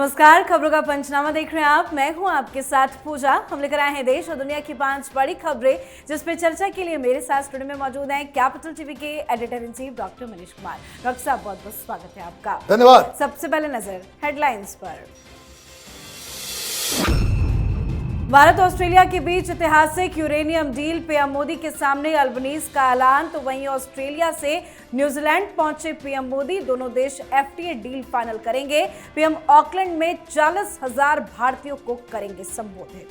नमस्कार, खबरों का पंचनामा देख रहे हैं आप। मैं हूं आपके साथ पूजा। हम लेकर आए हैं देश और दुनिया की 5 बड़ी खबरें, जिसपे चर्चा के लिए मेरे साथ स्टूडियो में मौजूद हैं कैपिटल टीवी के editor in chief doctor Manish Kumar. Doctor साहब, बहुत बहुत स्वागत है आपका। धन्यवाद। सबसे पहले नजर हेडलाइंस पर। भारत ऑस्ट्रेलिया के बीच ऐतिहासिक यूरेनियम डील, पीएम मोदी के सामने अल्बनीज का ऐलान। तो वहीं ऑस्ट्रेलिया से न्यूजीलैंड पहुंचे पीएम मोदी, दोनों देश एफटीए डील फाइनल करेंगे। पीएम ऑकलैंड में 40,000 भारतीयों को करेंगे संबोधित।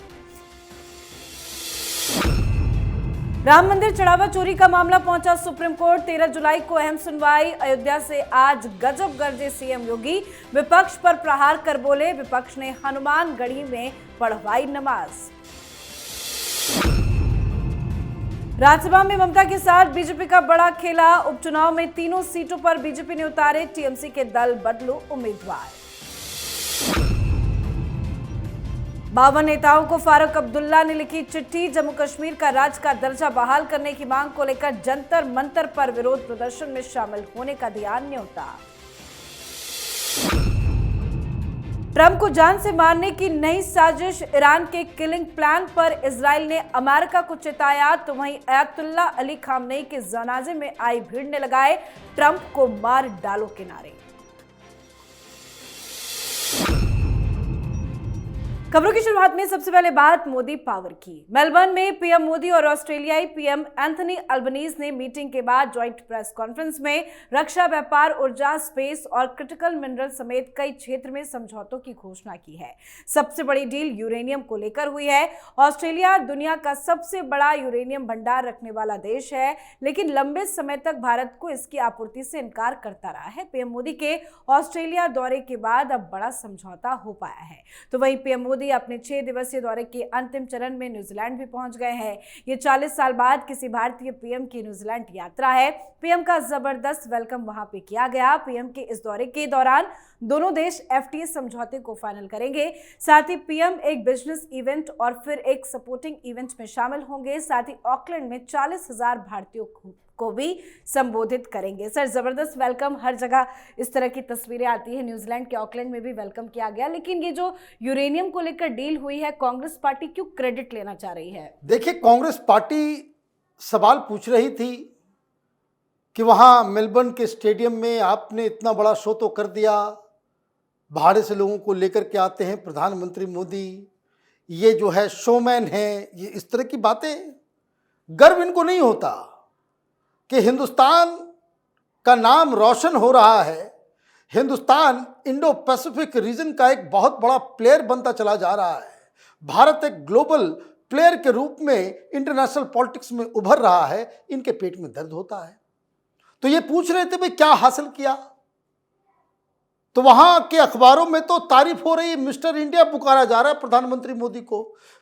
राम मंदिर चढ़ावा चोरी का मामला पहुंचा सुप्रीम कोर्ट, 13 जुलाई को अहम सुनवाई। अयोध्या से आज गजब गरजे सीएम योगी, विपक्ष पर प्रहार कर बोले, विपक्ष ने हनुमानगढ़ी में पढ़वाई नमाज। राज्यसभा में ममता के साथ बीजेपी का बड़ा खेला, उपचुनाव में तीनों सीटों पर बीजेपी ने उतारे टीएमसी के दल बदलू उम्मीदवार। 52 नेताओं को फारूक अब्दुल्ला ने लिखी चिट्ठी, जम्मू कश्मीर का राज्य का दर्जा बहाल करने की मांग को लेकर जंतर मंतर पर विरोध प्रदर्शन में शामिल होने का दिया न्योता। ट्रंप को जान से मारने की नई साजिश, ईरान के किलिंग प्लान पर इजराइल ने अमेरिका को चिताया। तो वहीं अयतुल्ला अली खामनेई के जनाजे में आई भीड़ ने लगाए ट्रंप को मार डालो के नारे। खबरों की शुरुआत में सबसे पहले बात मोदी पावर की। मेलबर्न में पीएम मोदी और ऑस्ट्रेलियाई पीएम एंथनी अल्बनीज ने मीटिंग के बाद ज्वाइंट प्रेस कॉन्फ्रेंस में रक्षा, व्यापार, ऊर्जा, स्पेस और क्रिटिकल मिनरल समेत कई क्षेत्र में समझौतों की घोषणा की है। सबसे बड़ी डील यूरेनियम को लेकर हुई है। ऑस्ट्रेलिया दुनिया का सबसे बड़ा यूरेनियम भंडार रखने वाला देश है, लेकिन लंबे समय तक भारत को इसकी आपूर्ति से इनकार करता रहा है। पीएम मोदी के ऑस्ट्रेलिया दौरे के बाद अब बड़ा समझौता हो पाया है। तो वहीं पीएम मोदी अपने 6 दिवसीय दौरे के अंतिम चरण में न्यूजीलैंड भी पहुंच गए हैं। ये 40 साल बाद किसी भारतीय पीएम की न्यूजीलैंड यात्रा है। पीएम का जबरदस्त वेलकम वहां पे किया गया। पीएम के इस दौरे के दौरान दोनों देश एफटीए समझौते को फाइनल करेंगे। साथ ही पीएम एक बिजनेस इवेंट और फिर एक सपोर्टिंग इवेंट में शामिल होंगे। साथ ही ऑकलैंड में 40,000 भारतीयों को भी संबोधित करेंगे। सर, जबरदस्त वेलकम, हर जगह इस तरह की तस्वीरें आती है। न्यूजीलैंड के ऑकलैंड में भी वेलकम किया गया, लेकिन ये जो यूरेनियम को लेकर डील हुई है, कांग्रेस पार्टी क्यों क्रेडिट लेना चाह रही है? देखिए, कांग्रेस पार्टी सवाल पूछ रही थी कि वहां मेलबर्न के स्टेडियम में आपने इतना बड़ा शो तो कर दिया, बाहर से लोगों को लेकर के आते हैं प्रधानमंत्री मोदी, ये जो है शोमैन है, ये इस तरह की बातें। गर्व इनको नहीं होता कि हिंदुस्तान का नाम रोशन हो रहा है। हिंदुस्तान इंडो पैसिफिक रीजन का एक बहुत बड़ा प्लेयर बनता चला जा रहा है। भारत एक ग्लोबल प्लेयर के रूप में इंटरनेशनल पॉलिटिक्स में उभर रहा है। इनके पेट में दर्द होता है, तो ये पूछ रहे थे भाई क्या हासिल किया। तो वहां के अखबारों में तो तारीफ हो रही है, मिस्टर इंडिया पुकारा जा रहा है प्रधानमंत्री मोदी को।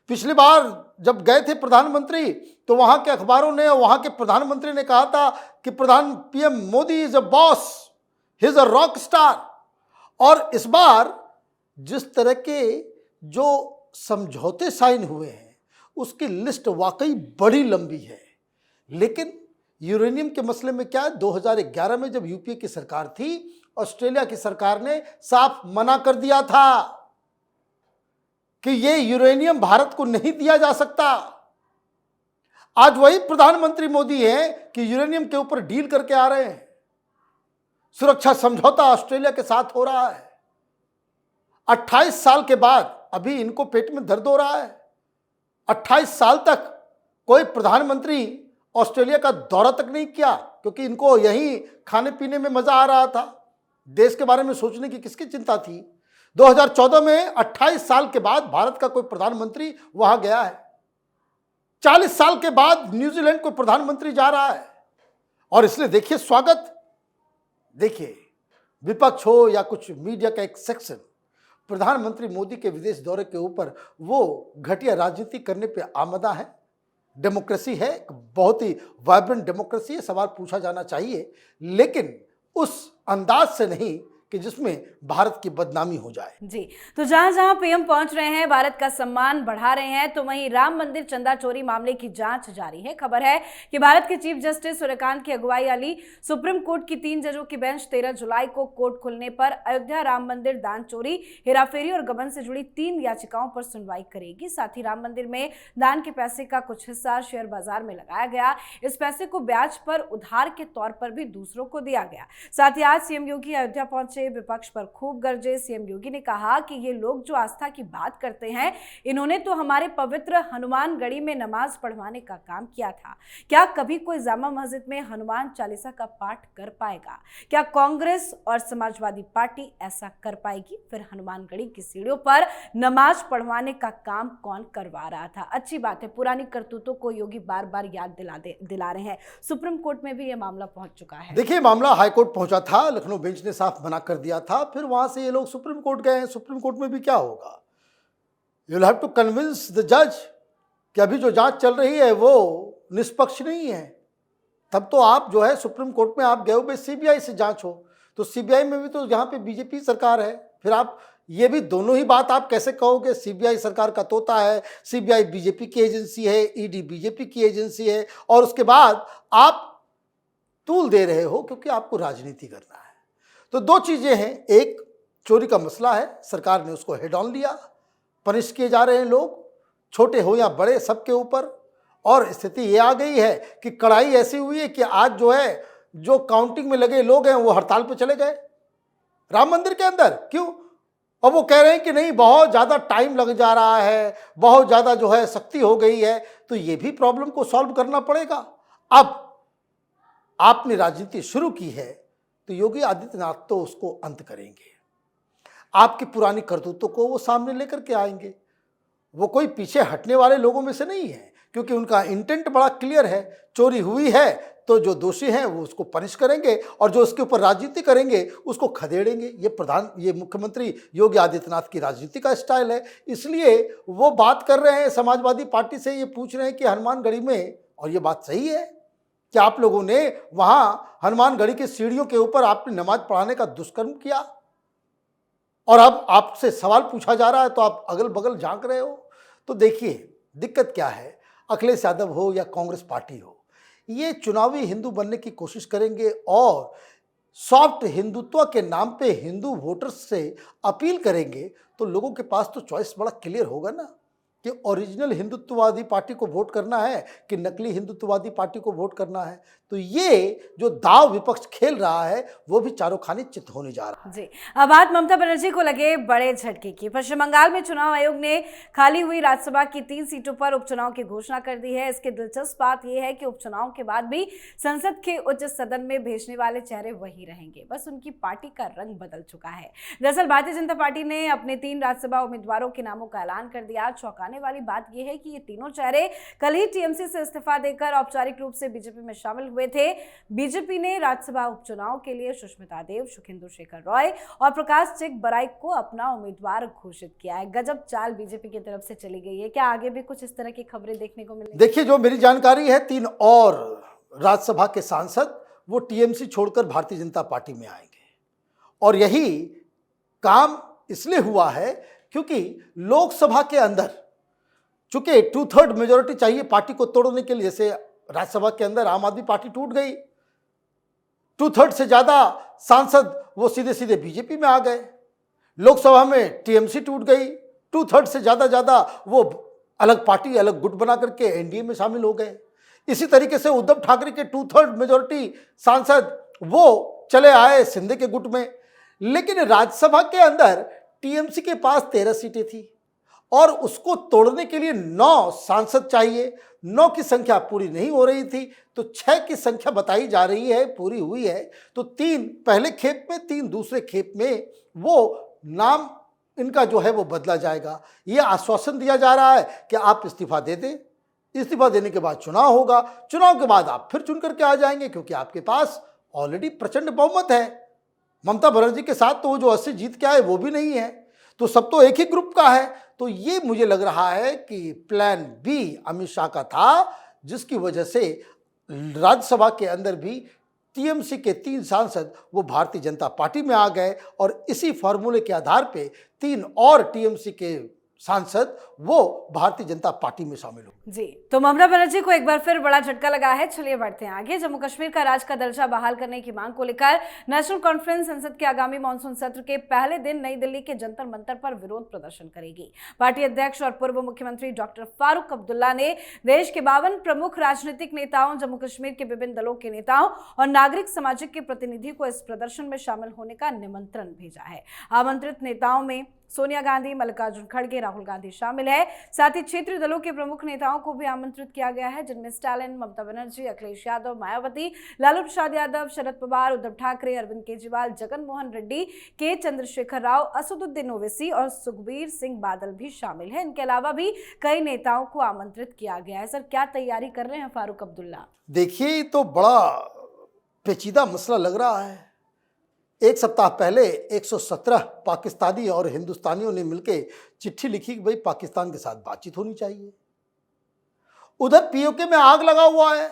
पिछली बार जब गए थे प्रधानमंत्री, तो वहां के अखबारों ने, वहां के प्रधानमंत्री ने कहा था कि PM Modi is a boss, he is a rock star. और इस बार जिस तरह के जो समझौते साइन हुए हैं, उसकी लिस्ट वाकई बड़ी लंबी है। लेकिन यूरेनियम के मसले में क्या है, 2011 में जब यूपीए की सरकार थी, ऑस्ट्रेलिया की सरकार ने साफ मना कर दिया था कि ये यूरेनियम भारत को नहीं दिया जा सकता। आज वही प्रधानमंत्री मोदी हैं कि यूरेनियम के ऊपर डील करके आ रहे हैं। सुरक्षा समझौता ऑस्ट्रेलिया के साथ हो रहा है। 28 साल के बाद अभी इनको पेट में दर्द हो रहा है। 28 साल तक कोई प्रधानमंत्री ऑस्ट्रेलिया का दौरा तक नहीं किया, क्योंकि इनको यहीं खाने पीने में मजा आ रहा था। देश के बारे में सोचने की किसकी चिंता थी। 2014 में 28 साल के बाद भारत का कोई प्रधानमंत्री वहां गया है। 40 साल के बाद न्यूजीलैंड को प्रधानमंत्री जा रहा है। और इसलिए देखिए स्वागत, देखिए विपक्ष हो या कुछ मीडिया का एक सेक्शन, प्रधानमंत्री मोदी के विदेश दौरे के ऊपर वो घटिया राजनीति करने पे आमदा है। डेमोक्रेसी है, बहुत ही वाइब्रेंट डेमोक्रेसी है, सवाल पूछा जाना चाहिए, लेकिन उस अंदाज से नहीं कि जिसमें भारत की बदनामी हो जाए। जी, तो जहां जहां पीएम पहुंच रहे हैं, भारत का सम्मान बढ़ा रहे हैं, तो वहीं राम मंदिर चंदा चोरी मामले की जांच जारी है। खबर है कि भारत के चीफ जस्टिस सूर्यकांत की अगुवाई वाली सुप्रीम कोर्ट की 3 जजों की बेंच 13 जुलाई को कोर्ट खुलने पर अयोध्या राम मंदिर दान चोरी, हेराफेरी और गबन से जुड़ी 3 याचिकाओं पर सुनवाई करेगी। साथ ही राम मंदिर में दान के पैसे का कुछ हिस्सा शेयर बाजार में लगाया गया, इस पैसे को ब्याज पर उधार के तौर पर भी दूसरों को दिया गया। साथ ही आज सीएम योगी अयोध्या पहुंचे, विपक्ष पर खूब गरजे। सीएम योगी ने कहा कि ये लोग जो आस्था की बात करते हैं, इन्होंने तो हमारे पवित्र हनुमानगढ़ी में नमाज पढ़वाने का काम किया था। क्या कभी कोई जामा मस्जिद में हनुमान चालीसा का पाठ कर पाएगा? क्या कांग्रेस और समाजवादी पार्टी ऐसा कर पाएगी? फिर हनुमानगढ़ी की सीढ़ियों पर नमाज पढ़वाने का काम कौन करवा रहा था? अच्छी बात है, पुरानी करतूतों को योगी बार बार याद दिला रहे हैं। सुप्रीम कोर्ट में भी यह मामला पहुंच चुका है। देखिए, मामला हाईकोर्ट पहुंचा था, लखनऊ बेंच ने साफ मना कर दिया था, फिर वहां से ये लोग सुप्रीम कोर्ट गए हैं। सुप्रीम कोर्ट में भी क्या होगा? You will have to convince the जज कि अभी जो जांच चल रही है वो निष्पक्ष नहीं है। तब तो आप जो है सुप्रीम कोर्ट में आप गए हो, सीबीआई से जांच हो, तो सीबीआई में भी तो यहाँ पे बीजेपी सरकार है। फिर आप ये भी दोनों ही बात आप कैसे कहोगे? सीबीआई सरकार का तोता है, सीबीआई बीजेपी की एजेंसी है, ईडी बीजेपी की एजेंसी है, और उसके बाद आप तूल दे रहे हो क्योंकि आपको राजनीति करना है। तो दो चीजें हैं, एक चोरी का मसला है, सरकार ने उसको हेड ऑन लिया, पनिश किए जा रहे हैं लोग, छोटे हो या बड़े सबके ऊपर, और स्थिति ये आ गई है कि कड़ाई ऐसी हुई है कि आज जो है जो काउंटिंग में लगे लोग हैं वो हड़ताल पर चले गए राम मंदिर के अंदर। क्यों? अब वो कह रहे हैं कि नहीं, बहुत ज़्यादा टाइम लग जा रहा है, बहुत ज़्यादा जो है सख्ती हो गई है, तो ये भी प्रॉब्लम को सॉल्व करना पड़ेगा। अब आपने राजनीति शुरू की है तो योगी आदित्यनाथ तो उसको अंत करेंगे, आपकी पुरानी करतूतों को वो सामने लेकर के आएंगे। वो कोई पीछे हटने वाले लोगों में से नहीं है, क्योंकि उनका इंटेंट बड़ा क्लियर है। चोरी हुई है तो जो दोषी हैं वो उसको पनिश करेंगे, और जो उसके ऊपर राजनीति करेंगे उसको खदेड़ेंगे। ये मुख्यमंत्री योगी आदित्यनाथ की राजनीति का स्टाइल है। इसलिए वो बात कर रहे हैं, समाजवादी पार्टी से ये पूछ रहे हैं कि हनुमानगढ़ी में, और ये बात सही है कि आप लोगों ने वहां हनुमानगढ़ी की सीढ़ियों के ऊपर आपने नमाज पढ़ाने का दुष्कर्म किया, और अब आपसे सवाल पूछा जा रहा है तो आप अगल बगल झांक रहे हो। तो देखिए दिक्कत क्या है, अखिलेश यादव हो या कांग्रेस पार्टी हो, ये चुनावी हिंदू बनने की कोशिश करेंगे और सॉफ्ट हिंदुत्व के नाम पे हिंदू वोटर्स से अपील करेंगे। तो लोगों के पास तो चॉइस बड़ा क्लियर होगा ना कि ओरिजिनल हिंदुत्ववादी पार्टी को वोट करना है कि नकली हिंदुत्ववादी पार्टी को वोट करना है। तो ये जो दाव विपक्ष खेल रहा है वो भी चारों खाने चित होने जा रहा है। जी, अब बात ममता बनर्जी को लगे बड़े झटके की। पश्चिम बंगाल में चुनाव आयोग ने खाली हुई राज्यसभा की 3 सीटों पर उपचुनाव की घोषणा कर दी है। इसकी दिलचस्प बात यह है कि उपचुनाव के बाद भी संसद के उच्च सदन में भेजने वाले चेहरे वही रहेंगे, बस उनकी पार्टी का रंग बदल चुका है। दरअसल भारतीय जनता पार्टी ने अपने 3 राज्यसभा उम्मीदवारों के नामों का ऐलान कर दिया। चौंकाने वाली बात यह है कि ये तीनों चेहरे कल ही टीएमसी से इस्तीफा देकर औपचारिक रूप से बीजेपी में शामिल हुए थे। बीजेपी ने राज्यसभा उपचुनाव के लिए सुष्मिता देव, सुखेंदु शेखर रॉय और प्रकाश चिकबराई को अपना उम्मीदवार घोषित किया है। गजब चाल बीजेपी की तरफ से चली गई है। क्या आगे भी कुछ इस तरह की खबरें देखने को मिलेंगी? देखिए, जो मेरी जानकारी है 3 और राज्यसभा के सांसद वो टीएमसी छोड़कर भारतीय जनता पार्टी में आएंगे, और यही काम इसलिए हुआ है क्योंकि लोकसभा के अंदर चूंकि 2/3 मेजोरिटी चाहिए पार्टी को तोड़ने के लिए। जैसे राज्यसभा के अंदर आम आदमी पार्टी टूट गई, 2/3 से ज्यादा सांसद वो सीधे सीधे बीजेपी में आ गए। लोकसभा में टीएमसी टूट गई, 2/3 से ज्यादा वो अलग पार्टी, अलग गुट बना करके एनडीए में शामिल हो गए। इसी तरीके से उद्धव ठाकरे के 2/3 मेजोरिटी सांसद वो चले आए शिंदे के गुट में। लेकिन राज्यसभा के अंदर टीएमसी के पास 13 सीटें थी और उसको तोड़ने के लिए 9 सांसद चाहिए। 9 की संख्या पूरी नहीं हो रही थी, तो 6 की संख्या बताई जा रही है पूरी हुई है। तो 3 पहले खेप में, 3 दूसरे खेप में वो नाम इनका जो है वो बदला जाएगा। ये आश्वासन दिया जा रहा है कि आप इस्तीफा दे दें, इस्तीफा देने के बाद चुनाव होगा, चुनाव के बाद आप फिर चुन करके आ जाएंगे, क्योंकि आपके पास ऑलरेडी प्रचंड बहुमत है। ममता बनर्जी के साथ तो वो जो 80 जीत के आए वो भी नहीं है, तो सब तो एक ही ग्रुप का है। तो ये मुझे लग रहा है कि प्लान बी अमित शाह का था, जिसकी वजह से राज्यसभा के अंदर भी टीएमसी के 3 सांसद वो भारतीय जनता पार्टी में आ गए और इसी फॉर्मूले के आधार पे 3 और टीएमसी के सांसद वो भारतीय जनता पार्टी में शामिल हो। जी, तो ममता बनर्जी को एक बार फिर बड़ा झटका लगा है। चलिए बढ़ते हैं आगे। जम्मू कश्मीर का राज्य का दर्जा बहाल करने की मांग को लेकर नेशनल कॉन्फ्रेंस संसद के आगामी मानसून सत्र के पहले दिन नई दिल्ली के जंतर मंतर पर विरोध प्रदर्शन करेगी। पार्टी अध्यक्ष और पूर्व मुख्यमंत्री डॉक्टर फारूक अब्दुल्ला ने देश के 52 प्रमुख राजनीतिक नेताओं, जम्मू कश्मीर के विभिन्न दलों के नेताओं और नागरिक समाज के प्रतिनिधि को इस प्रदर्शन में शामिल होने का निमंत्रण भेजा है। आमंत्रित नेताओं में सोनिया गांधी, मल्लिकार्जुन खड़गे, राहुल गांधी शामिल है। साथ ही क्षेत्रीय दलों के प्रमुख नेताओं को भी आमंत्रित किया गया है, जिनमें स्टालिन, ममता बनर्जी, अखिलेश यादव, मायावती, लालू प्रसाद यादव, शरद पवार, उद्धव ठाकरे, अरविंद केजरीवाल, जगन मोहन रेड्डी, के चंद्रशेखर राव, असदुद्दीन ओवैसी और सुखबीर सिंह बादल भी शामिल है। इनके अलावा भी कई नेताओं को आमंत्रित किया गया है। सर, क्या तैयारी कर रहे हैं फारूक अब्दुल्ला? देखिए, तो बड़ा पेचीदा मसला लग रहा है। एक सप्ताह पहले 117 पाकिस्तानी और हिंदुस्तानियों ने मिलकर चिट्ठी लिखी कि भाई पाकिस्तान के साथ बातचीत होनी चाहिए। उधर पीओके में आग लगा हुआ है।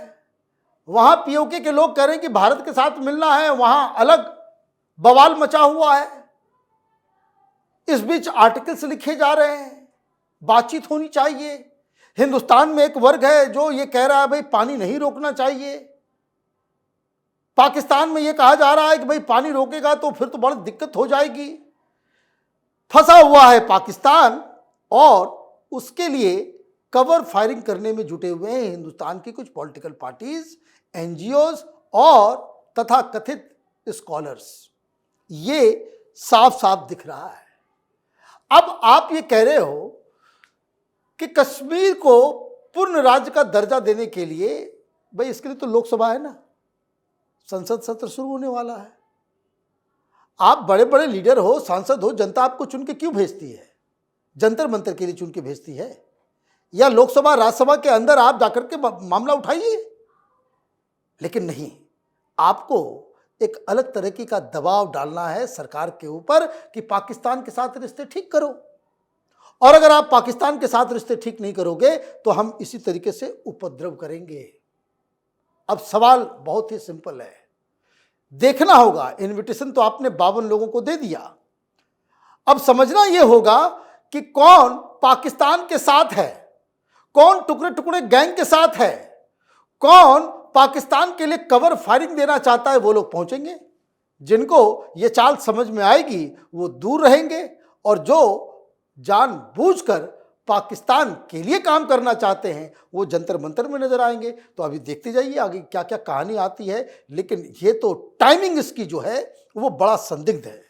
वहां पीओके के लोग कह रहे हैं कि भारत के साथ मिलना है, वहां अलग बवाल मचा हुआ है। इस बीच आर्टिकल्स लिखे जा रहे हैं, बातचीत होनी चाहिए। हिंदुस्तान में एक वर्ग है जो ये कह रहा है भाई पानी नहीं रोकना चाहिए। पाकिस्तान में यह कहा जा रहा है कि भाई पानी रोकेगा तो फिर तो बड़ी दिक्कत हो जाएगी। फंसा हुआ है पाकिस्तान और उसके लिए कवर फायरिंग करने में जुटे हुए हैं हिंदुस्तान की कुछ पॉलिटिकल पार्टीज, एनजीओज और तथा कथित स्कॉलर्स। ये साफ साफ दिख रहा है। अब आप ये कह रहे हो कि कश्मीर को पूर्ण राज्य का दर्जा देने के लिए, भाई इसके लिए तो लोकसभा है ना, संसद सत्र शुरू होने वाला है। आप बड़े बड़े लीडर हो, सांसद हो, जनता आपको चुन के क्यों भेजती है? जंतर मंतर के लिए चुन के भेजती है, या लोकसभा राज्यसभा के अंदर आप जाकर के मामला उठाइए। लेकिन नहीं, आपको एक अलग तरीके का दबाव डालना है सरकार के ऊपर कि पाकिस्तान के साथ रिश्ते ठीक करो, और अगर आप पाकिस्तान के साथ रिश्ते ठीक नहीं करोगे तो हम इसी तरीके से उपद्रव करेंगे। अब सवाल बहुत ही सिंपल है, देखना होगा। इनविटेशन तो आपने 52 लोगों को दे दिया। अब समझना यह होगा कि कौन पाकिस्तान के साथ है, कौन टुकड़े टुकड़े गैंग के साथ है, कौन पाकिस्तान के लिए कवर फायरिंग देना चाहता है। वो लोग पहुंचेंगे, जिनको ये चाल समझ में आएगी वो दूर रहेंगे, और जो जानबूझकर पाकिस्तान के लिए काम करना चाहते हैं वो जंतर मंतर में नजर आएंगे। तो अभी देखते जाइए आगे क्या क्या कहानी आती है। लेकिन ये तो टाइमिंग इसकी जो है वो बड़ा संदिग्ध है।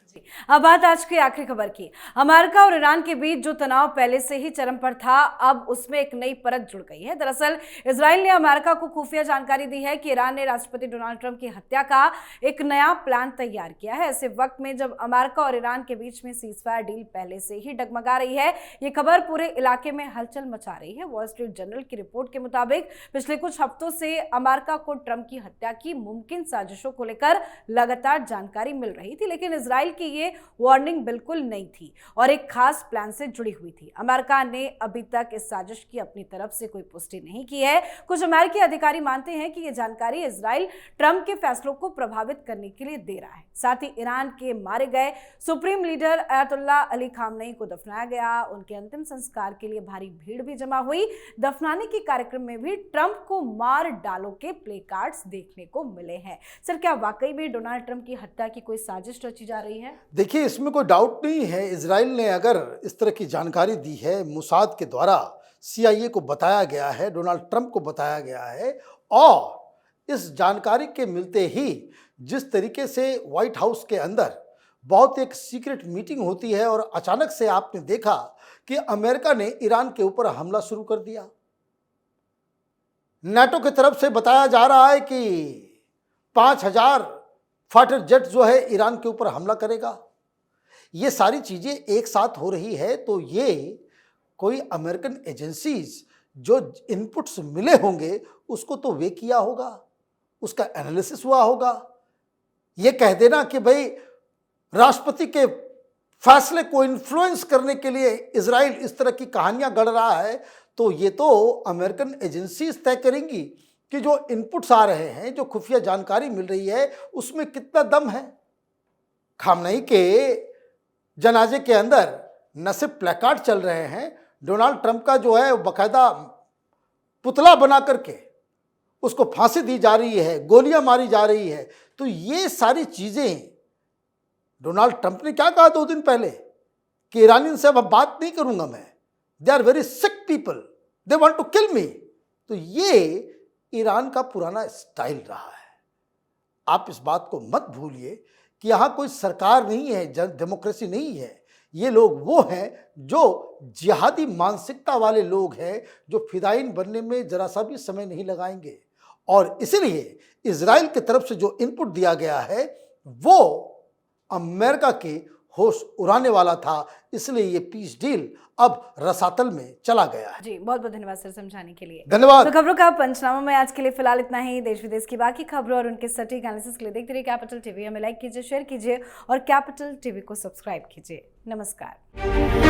अब बात आज की आखिरी खबर की। अमेरिका और ईरान के बीच जो तनाव पहले से ही चरम पर था, अब उसमें एक नई परत जुड़ गई है। दरअसल इजराइल ने अमेरिका को खुफिया जानकारी दी है कि ईरान ने राष्ट्रपति डोनाल्ड ट्रंप की हत्या का एक नया प्लान तैयार किया है। ऐसे वक्त में जब अमेरिका और ईरान के बीच में सीजफायर डील पहले से ही डगमगा रही है, ये खबर पूरे इलाके में हलचल मचा रही है। वॉल स्ट्रीट जर्नल की रिपोर्ट के मुताबिक पिछले कुछ हफ्तों से अमेरिका को ट्रंप की हत्या की मुमकिन साजिशों को लेकर लगातार जानकारी मिल रही थी, लेकिन इजराइल की ये वार्निंग बिल्कुल नहीं थी और एक खास प्लान से जुड़ी हुई थी। अमेरिका ने अभी तक इस साजिश की अपनी तरफ से कोई पुष्टि नहीं की है। कुछ अमेरिकी अधिकारी मानते हैं कि यह जानकारी इजराइल ट्रंप के फैसलों को प्रभावित करने के लिए दे रहा है। साथ ही ईरान के मारे गए सुप्रीम लीडर अयतुल्ला अली खामनेई को दफनाया गया। उनके अंतिम संस्कार के लिए भारी भीड़ भी जमा हुई। दफनाने के कार्यक्रम में भी ट्रंप को मार डालो के प्ले कार्ड्स देखने को मिले हैं। सर, क्या वाकई में डोनाल्ड ट्रंप की हत्या की कोई साजिश रची जा रही है? देखिए, इसमें कोई डाउट नहीं है। इजराइल ने अगर इस तरह की जानकारी दी है, मुसाद के द्वारा CIA को बताया गया है, डोनाल्ड ट्रंप को बताया गया है, और इस जानकारी के मिलते ही जिस तरीके से व्हाइट हाउस के अंदर बहुत एक सीक्रेट मीटिंग होती है और अचानक से आपने देखा कि अमेरिका ने ईरान के ऊपर हमला शुरू कर दिया। नाटो की तरफ से बताया जा रहा है कि 5000 फाइटर जेट जो है ईरान के ऊपर हमला करेगा। ये सारी चीजें एक साथ हो रही है, तो ये कोई अमेरिकन एजेंसीज जो इनपुट्स मिले होंगे उसको तो वे किया होगा, उसका एनालिसिस हुआ होगा। ये कह देना कि भाई राष्ट्रपति के फैसले को इन्फ्लुएंस करने के लिए इजराइल इस तरह की कहानियां गढ़ रहा है, तो ये तो अमेरिकन एजेंसीज तय करेंगी कि जो इनपुट्स आ रहे हैं, जो खुफिया जानकारी मिल रही है, उसमें कितना दम है। खामनेई के जनाजे के अंदर न सिर्फ प्लेकार्ड चल रहे हैं, डोनाल्ड ट्रंप का जो है बाकायदा पुतला बना करके उसको फांसी दी जा रही है, गोलियां मारी जा रही है। तो ये सारी चीजें, डोनाल्ड ट्रंप ने क्या कहा 2 दिन पहले कि ईरानियन से अब बात नहीं करूंगा मैं, they are very sick people, they want to kill me. तो ये ईरान का पुराना स्टाइल रहा है। आप इस बात को मत भूलिए कि यहाँ कोई सरकार नहीं है, डेमोक्रेसी नहीं है। ये लोग वो हैं जो जिहादी मानसिकता वाले लोग हैं, जो फिदाइन बनने में जरा सा भी समय नहीं लगाएंगे। और इसलिए इजराइल की तरफ से जो इनपुट दिया गया है वो अमेरिका के होश उड़ाने वाला था, इसलिए ये पीस डील अब रसातल में चला गया है। जी, बहुत बहुत धन्यवाद सर समझाने के लिए। धन्यवाद। तो खबरों का पंचनामा में आज के लिए फिलहाल इतना ही। देश विदेश की बाकी खबरों और उनके सटीक एनालिसिस के लिए देखते रहिए कैपिटल टीवी। हमें लाइक कीजिए, शेयर कीजिए और कैपिटल टीवी को सब्सक्राइब कीजिए। नमस्कार।